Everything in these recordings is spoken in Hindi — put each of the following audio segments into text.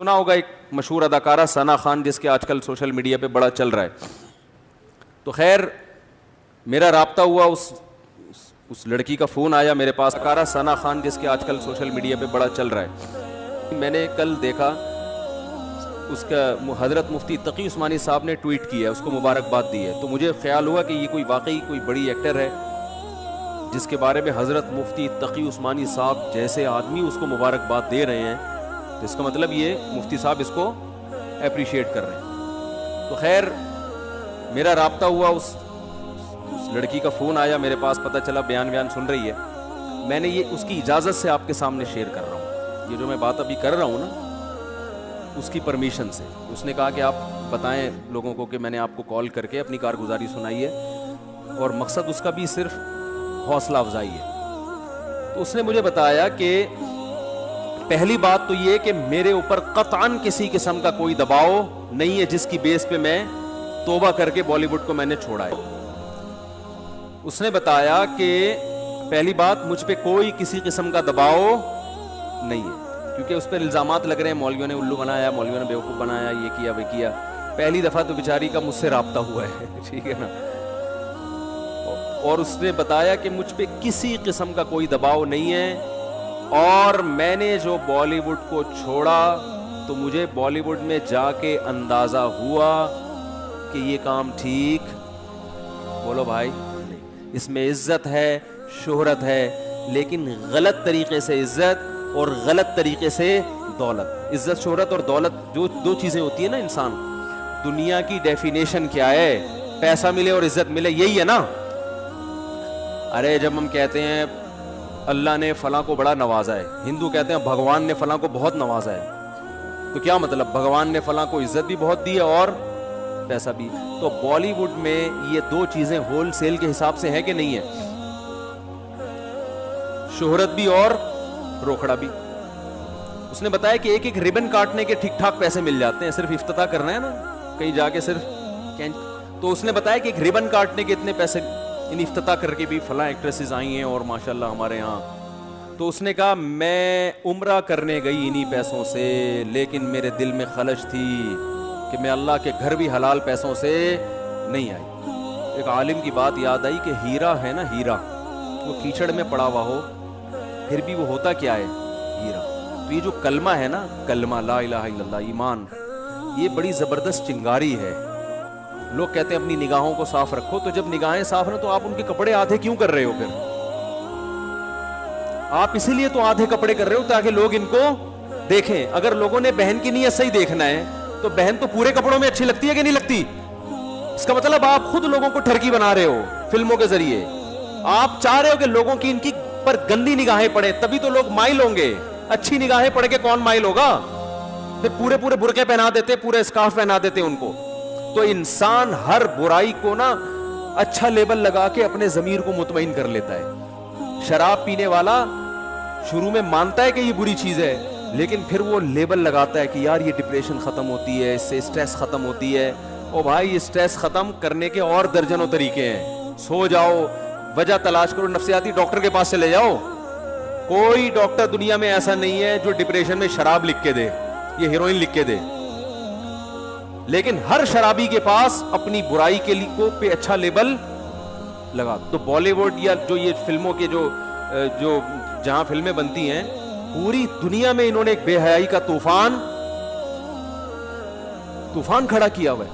सुना होगा एक मशहूर अदाकारा सना खान, जिसके आजकल सोशल मीडिया पे बड़ा चल रहा है। तो खैर मेरा राब्ता हुआ, उस लड़की का फ़ोन आया मेरे पास। अदाकारा सना खान, जिसके आजकल सोशल मीडिया पे बड़ा चल रहा है। मैंने कल देखा उसका हज़रत मुफ्ती तकी उस्मानी साहब ने ट्वीट किया है, उसको मुबारकबाद दी है। तो मुझे ख्याल हुआ कि ये कोई वाकई कोई बड़ी एक्टर है जिसके बारे में हज़रत मुफ्ती तकी उस्मानी साहब जैसे आदमी उसको मुबारकबाद दे रहे हैं, तो इसका मतलब ये मुफ्ती साहब इसको अप्रिशिएट कर रहे हैं। तो खैर मेरा राब्ता हुआ, उस लड़की का फ़ोन आया मेरे पास, पता चला बयान सुन रही है। मैंने ये उसकी इजाज़त से आपके सामने शेयर कर रहा हूँ। ये जो मैं बात अभी कर रहा हूँ ना, उसकी परमिशन से। उसने कहा कि आप बताएं लोगों को कि मैंने आपको कॉल करके अपनी कारगुजारी सुनाई है, और मकसद उसका भी सिर्फ हौसला अफजाई है। तो उसने मुझे बताया कि पहली बात तो ये कि मेरे ऊपर कतअन किसी किस्म का कोई दबाव नहीं है जिसकी बेस पे मैं तौबा करके बॉलीवुड को मैंने छोड़ा है। उसने बताया कि पहली बात, मुझ पे कोई किसी किस्म का दबाव नहीं है, क्योंकि उस पर इल्जामात लग रहे हैं, मौलवियों ने उल्लू बनाया, मौलवियों ने बेवकूफ़ बनाया, ये किया वे किया। पहली दफ़ा तो बेचारी का मुझसे राब्ता हुआ है ठीक है ना। और उसने बताया कि मुझ पे किसी किस्म का कोई दबाव नहीं है, और मैंने जो बॉलीवुड को छोड़ा तो मुझे बॉलीवुड में जाके अंदाज़ा हुआ कि ये काम ठीक, बोलो भाई, नहीं। इसमें इज्जत है, शोहरत है, लेकिन गलत तरीके से इज्जत और गलत तरीके से दौलत। इज्जत, शोहरत और दौलत जो दो चीज़ें होती है ना, इंसान, दुनिया की डेफिनेशन क्या है? पैसा मिले और इज्जत मिले, यही है ना। अरे जब हम कहते हैं अल्लाह ने फलां को बड़ा नवाजा है, हिंदू कहते हैं भगवान ने फलां को बहुत नवाजा है, तो क्या मतलब? भगवान ने फलां को इज्जत भी बहुत दी है और पैसा भी। तो बॉलीवुड में ये दो चीजें होलसेल के हिसाब से है कि नहीं है? शोहरत भी और रोकड़ा भी। उसने बताया कि एक एक रिबन काटने के ठीक ठाक पैसे मिल जाते हैं, सिर्फ इफ्तिताह करना है ना कहीं जाके सिर्फ। तो उसने बताया कि एक रिबन काटने के इतने पैसे, इन इफ्तिताह करके भी फलां एक्ट्रेसेस आई हैं और माशाल्लाह हमारे यहाँ। तो उसने कहा मैं उम्रा करने गई इन्हीं पैसों से, लेकिन मेरे दिल में खलश थी कि मैं अल्लाह के घर भी हलाल पैसों से नहीं आई। एक आलिम की बात याद आई कि हीरा है ना, हीरा, वो कीचड़ में पड़ा हुआ हो फिर भी वो होता क्या है? हीरा। तो ये जो कलमा है ना, कलमा ला इलाहा इल्लल्लाह, ईमान, ये बड़ी जबरदस्त चिंगारी है। लोग कहते हैं अपनी निगाहों को साफ रखो, तो जब निगाहें साफ ना, तो आप उनके कपड़े आधे क्यों कर रहे हो? फिर आप इसीलिए तो आधे कपड़े कर रहे हो ताकि लोग इनको देखें। अगर लोगों ने बहन की नीयत सही देखना है तो बहन तो पूरे कपड़ों में अच्छी लगती है कि नहीं लगती? इसका मतलब आप खुद लोगों को ठरकी बना रहे हो फिल्मों के जरिए। आप चाह रहे हो कि लोगों की इनकी पर गंदी निगाहें पड़े, तभी तो लोग माइल होंगे। अच्छी निगाहें पड़ के कौन माइल होगा? फिर पूरे पूरे बुरके पहना देते, पूरे स्कार्फ पहना देते उनको। तो इंसान हर बुराई को ना अच्छा लेबल लगा के अपने जमीर को मुतमईन कर लेता है। शराब पीने वाला शुरू में मानता है कि ये बुरी चीज है, लेकिन फिर वो लेबल लगाता है कि यार ये डिप्रेशन खत्म होती है, इससे स्ट्रेस खत्म होती है। ओ भाई, ये स्ट्रेस खत्म करने के और दर्जनों तरीके हैं। सो जाओ, वजह तलाश करो, नफ्सियाती डॉक्टर के पास चले जाओ। कोई डॉक्टर दुनिया में ऐसा नहीं है जो डिप्रेशन में शराब लिख के दे, ये हीरोइन लिख के दे। लेकिन हर शराबी के पास अपनी बुराई के लिए को पे अच्छा लेबल लगा। तो बॉलीवुड या जो ये फिल्मों के जो जहां फिल्में बनती हैं, पूरी दुनिया में इन्होंने एक बेहयाई का तूफान खड़ा किया हुआ है।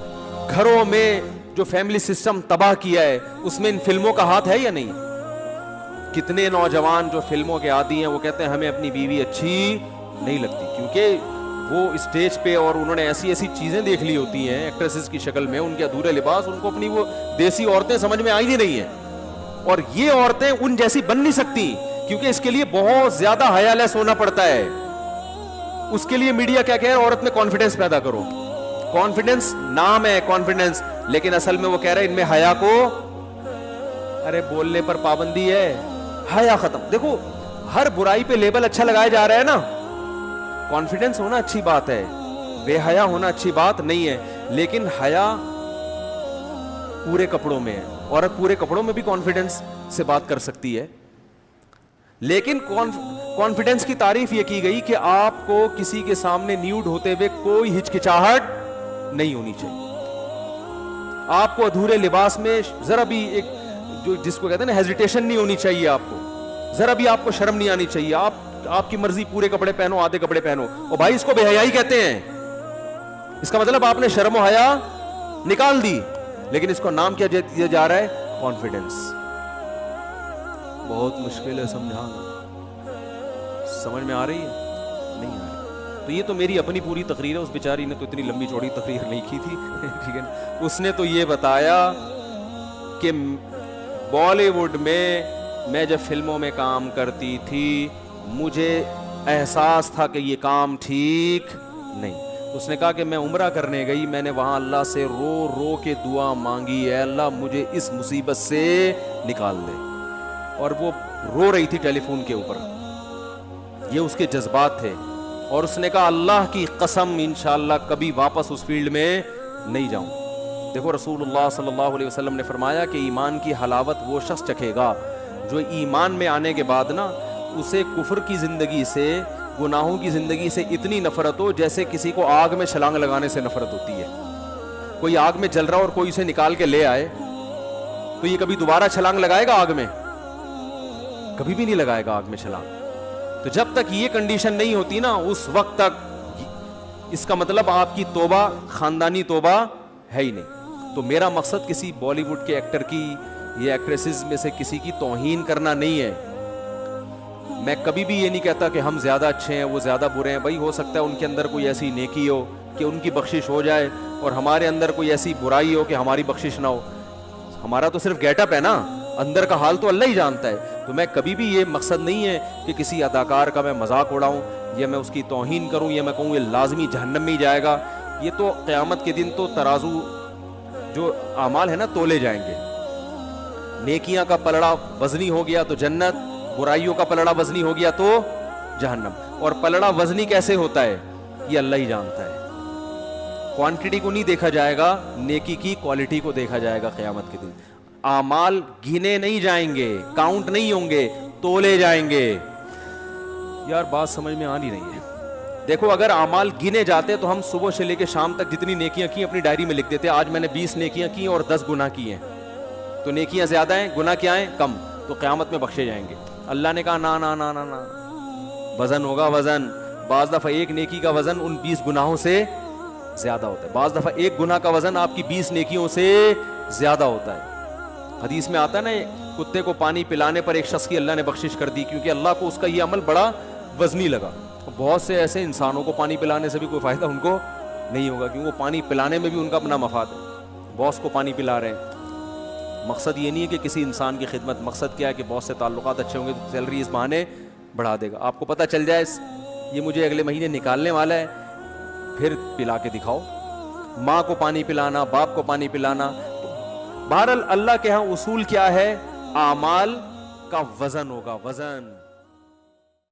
घरों में जो फैमिली सिस्टम तबाह किया है, उसमें इन फिल्मों का हाथ है या नहीं? कितने नौजवान जो फिल्मों के आदी हैं वो कहते हैं हमें अपनी बीवी अच्छी नहीं लगती, क्योंकि वो स्टेज पे और उन्होंने ऐसी ऐसी चीजें देख ली होती हैं एक्ट्रेसेस की शक्ल में, उनके अधूरे लिबास, उनको अपनी वो देसी औरतें समझ में आई ही नहीं है। और ये औरतें उन जैसी बन नहीं सकती, क्योंकि इसके लिए बहुत ज्यादा हयालेस होना पड़ता है। उसके लिए मीडिया क्या कह रहा है? औरत में कॉन्फिडेंस पैदा करो। कॉन्फिडेंस नाम है कॉन्फिडेंस, लेकिन असल में वो कह रहे हैं इनमें हया को, अरे बोलने पर पाबंदी है, हया खत्म। देखो हर बुराई पे लेबल अच्छा लगाया जा रहा है ना। कॉन्फिडेंस होना अच्छी बात है, बेहया होना अच्छी बात नहीं है, लेकिन हया पूरे कपड़ों में है। औरत पूरे कपड़ों में भी कॉन्फिडेंस से बात कर सकती है, लेकिन कॉन्फिडेंस की तारीफ यह की गई कि आपको किसी के सामने न्यूड होते हुए कोई हिचकिचाहट नहीं होनी चाहिए। आपको अधूरे लिबास में जरा भी एक जो जिसको कहते हैं ना हेजिटेशन नहीं होनी चाहिए। आपको जरा भी आपको शर्म नहीं आनी चाहिए। आपकी मर्जी पूरे कपड़े पहनो, आधे कपड़े पहनो। और भाई इसको बेहयाई कहते हैं। इसका मतलब आपने शर्म और हया निकाल दी, लेकिन इसको नाम क्या दिया जा रहा है? कॉन्फिडेंस। बहुत मुश्किल है समझाना। समझ में आ रही है? नहीं आ रही। तो ये तो मेरी अपनी पूरी तकरीर है। उस बेचारी ने तो इतनी लंबी चौड़ी तकरीर नहीं की थी ठीक है ना। उसने तो ये बताया कि बॉलीवुड में मैं जब फिल्मों में काम करती थी मुझे एहसास था कि ये काम ठीक नहीं। उसने कहा कि मैं उम्रा करने गई, मैंने वहां अल्लाह से रो रो के दुआ मांगी, है अल्लाह मुझे इस मुसीबत से निकाल दे। और वो रो रही थी टेलीफोन के ऊपर, ये उसके जज्बात थे। और उसने कहा अल्लाह की कसम इंशाअल्लाह कभी वापस उस फील्ड में नहीं जाऊं। देखो रसूलुल्लाह सल्लल्लाहु अलैहि वसल्लम ने फरमाया कि ईमान की हलावत वो शख्स चखेगा जो ईमान में आने के बाद ना उसे कुफ्र की जिंदगी से, गुनाहों की जिंदगी से इतनी नफरत हो जैसे किसी को आग में छलांग लगाने से नफरत होती है। कोई आग में जल रहा और कोई उसे निकाल के ले आए तो ये कभी दोबारा छलांग लगाएगा आग में? कभी भी नहीं लगाएगा आग में छलांग। तो जब तक ये कंडीशन नहीं होती ना उस वक्त तक इसका मतलब आपकी तौबा खानदानी तौबा है ही नहीं। तो मेरा मकसद किसी बॉलीवुड के एक्टर की या एक्ट्रेसेस में से किसी की तौहीन करना नहीं है। मैं कभी भी ये नहीं कहता कि हम ज्यादा अच्छे हैं वो ज्यादा बुरे हैं। भाई हो सकता है उनके अंदर कोई ऐसी नेकी हो कि उनकी बख्शिश हो जाए और हमारे अंदर कोई ऐसी बुराई हो कि हमारी बख्शिश ना हो। हमारा तो सिर्फ गेटअप है ना, अंदर का हाल तो अल्लाह ही जानता है। तो मैं कभी भी ये मकसद नहीं है कि किसी अदाकार का मैं मजाक उड़ाऊं या मैं उसकी तौहीन करूं या मैं कहूं ये लाजमी जहन्नम में ही जाएगा। ये तो क़यामत के दिन तो तराजू जो अमाल है ना तोले जाएंगे। नेकियां का पलड़ा वजनी हो गया तो जन्नत, बुराइयों का पलड़ा वजनी हो गया तो जहन्नम। और पलड़ा वजनी कैसे होता है ये अल्लाह ही जानता है। क्वांटिटी को नहीं देखा जाएगा, नेकी की क्वालिटी को देखा जाएगा क़यामत के दिन। आमाल गिने नहीं जाएंगे, काउंट नहीं होंगे, तोले जाएंगे। यार बात समझ में आ नहीं रही है। देखो अगर आमाल गिने जाते तो हम सुबह से लेकर शाम तक जितनी नेकियां की अपनी डायरी में लिख देते, आज मैंने 20 नेकियां की और 10 गुनाह किए हैं। तो नेकियां ज्यादा हैं, गुनाह क्या हैं? कम। तो क़यामत में बख्शे जाएंगे। अल्लाह ने कहा ना ना ना ना ना, वजन होगा वजन। बाज दफा एक नेकी का वजन उन 20 गुनाहों से ज्यादा होता है। बाज दफा एक गुनाह का वजन आपकी 20 नेकियों से ज्यादा होता है। हदीस में आता है ना कुत्ते को पानी पिलाने पर एक शख्स की अल्लाह ने बख्शिश कर दी क्योंकि अल्लाह को उसका ये अमल बड़ा वजनी लगा। बहुत से ऐसे इंसानों को पानी पिलाने से भी कोई फायदा उनको नहीं होगा क्योंकि वो पानी पिलाने में भी उनका अपना मफाद है। बॉस को पानी पिला रहे हैं, मकसद ये नहीं है कि किसी इंसान की खिदमत, मकसद क्या है कि बॉस से ताल्लुकात अच्छे होंगे तो सैलरी इस बहाने बढ़ा देगा। आपको पता चल जाए ये मुझे अगले महीने निकालने वाला है, फिर पिला के दिखाओ। माँ को पानी पिलाना, बाप को पानी पिलाना। बहरहाल अल्लाह के यहाँ उसूल क्या है? आमाल का वजन होगा, वजन।